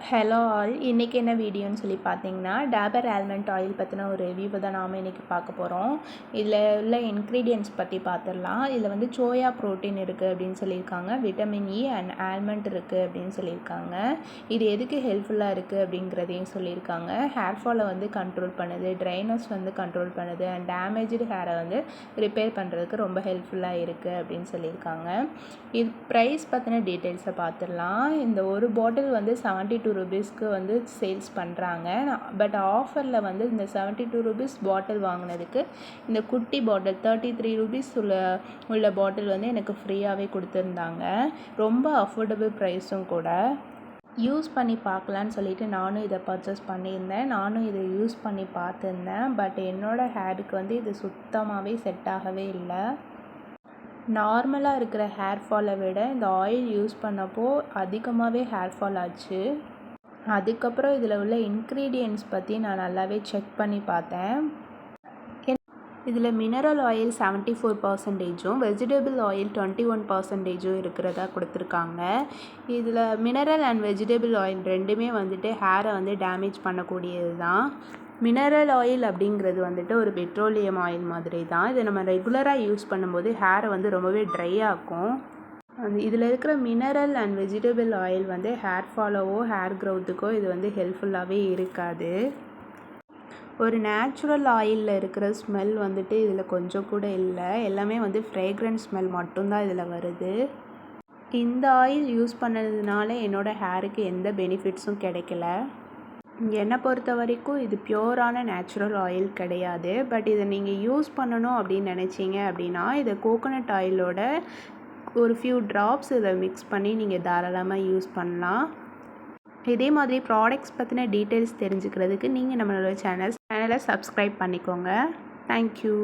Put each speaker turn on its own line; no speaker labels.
Hello all, இன்றைக்கி என்ன வீடியோன்னு சொல்லி பார்த்தீங்கன்னா, டாபர் ஆல்மண்ட் ஆயில் பற்றின ஒரு ரிவ்யூவை தான் நாம் இன்றைக்கி பார்க்க போகிறோம். இதில் உள்ள இன்க்ரீடியன்ட்ஸ் பற்றி பார்த்துடலாம். இதில் வந்து சோயா ப்ரோட்டீன் இருக்குது அப்படின்னு சொல்லியிருக்காங்க, விட்டமின் இ அண்ட் ஆல்மண்ட் இருக்குது அப்படின்னு சொல்லியிருக்காங்க. இது எதுக்கு ஹெல்ப்ஃபுல்லாக இருக்குது அப்படிங்கிறதையும் சொல்லியிருக்காங்க. ஹேர் ஃபாலை வந்து கண்ட்ரோல் பண்ணுது, ட்ரைனஸ் வந்து கண்ட்ரோல் பண்ணுது அண்ட் டேமேஜ்டு ஹேரை வந்து ரிப்பேர் பண்ணுறதுக்கு ரொம்ப ஹெல்ப்ஃபுல்லாக இருக்குது அப்படின்னு சொல்லியிருக்காங்க. இது ப்ரைஸ் பற்றின டீட்டெயில்ஸை பார்த்துடலாம். இந்த ஒரு பாட்டில் வந்து 72 ரூபீஸ்க்கு வந்து சேல்ஸ் பண்ணுறாங்க. பட் ஆஃபரில் வந்து இந்த 72 ரூபீஸ் பாட்டில் வாங்கினதுக்கு இந்த குட்டி பாட்டில் 33 ரூபீஸ் உள்ள பாட்டில் வந்து எனக்கு ஃப்ரீயாகவே கொடுத்துருந்தாங்க. ரொம்ப அஃபோர்டபுள் ப்ரைஸும் கூட. யூஸ் பண்ணி பார்க்கலான்னு சொல்லிட்டு நானும் இதை பர்ச்சேஸ் பண்ணியிருந்தேன். நானும் இதை யூஸ் பண்ணி பார்த்துருந்தேன். பட் என்னோடய ஹேருக்கு வந்து இது சுத்தமாகவே செட் ஆகவே இல்லை. நார்மலாக இருக்கிற ஹேர் ஃபாலை விட இந்த ஆயில் யூஸ் பண்ணப்போ அதிகமாகவே ஹேர் ஃபால் ஆச்சு. அதுக்கப்புறம் இதில் உள்ள இன்க்ரீடியன்ட்ஸ் பற்றி நான் நல்லாவே செக் பண்ணி பார்த்தேன். இதில் மினரல் ஆயில் 74%, வெஜிடபிள் ஆயில் 21% இருக்கிறதா கொடுத்துருக்காங்க. இதில் மினரல் அண்ட் வெஜிடபிள் ஆயில் ரெண்டுமே வந்துட்டு ஹேரை வந்து டேமேஜ் பண்ணக்கூடியது தான். மினரல் ஆயில் அப்படிங்கிறது வந்துட்டு ஒரு பெட்ரோலியம் ஆயில் மாதிரி தான். இதை நம்ம ரெகுலராக யூஸ் பண்ணும்போது ஹேரை வந்து ரொம்பவே ட்ரை ஆக்கும். இதில் இருக்கிற மினரல் அண்ட் வெஜிடபிள் ஆயில் வந்து ஹேர் ஃபாலோவோ ஹேர் க்ரோத்துக்கோ இது வந்து ஹெல்ப்ஃபுல்லாகவே இருக்காது. ஒரு நேச்சுரல் ஆயிலில் இருக்கிற ஸ்மெல் வந்துட்டு இதில் கொஞ்சம் கூட இல்லை. எல்லாமே வந்து ஃப்ரேக்ரன்ஸ் ஸ்மெல் மட்டும்தான் இதில் வருது. இந்த ஆயில் யூஸ் பண்ணதுனால என்னோடய ஹேருக்கு எந்த பெனிஃபிட்ஸும் கிடைக்கல. என்னை பொறுத்த வரைக்கும் இது பியூரான நேச்சுரல் ஆயில் கிடையாது. பட் இதை நீங்கள் யூஸ் பண்ணணும் அப்படின்னு நினச்சிங்க அப்படின்னா இதை கோகோனட் ஆயிலோட ஒரு ஃபியூ ட்ராப்ஸ் இதை மிக்ஸ் பண்ணி நீங்கள் தாராளமாக யூஸ் பண்ணலாம். இதே மாதிரி ப்ராடக்ட்ஸ் பற்றின டீட்டெயில்ஸ் தெரிஞ்சுக்கிறதுக்கு நீங்கள் நம்மளோட சேனலை சப்ஸ்கிரைப் பண்ணிக்கோங்க. தேங்க்யூ.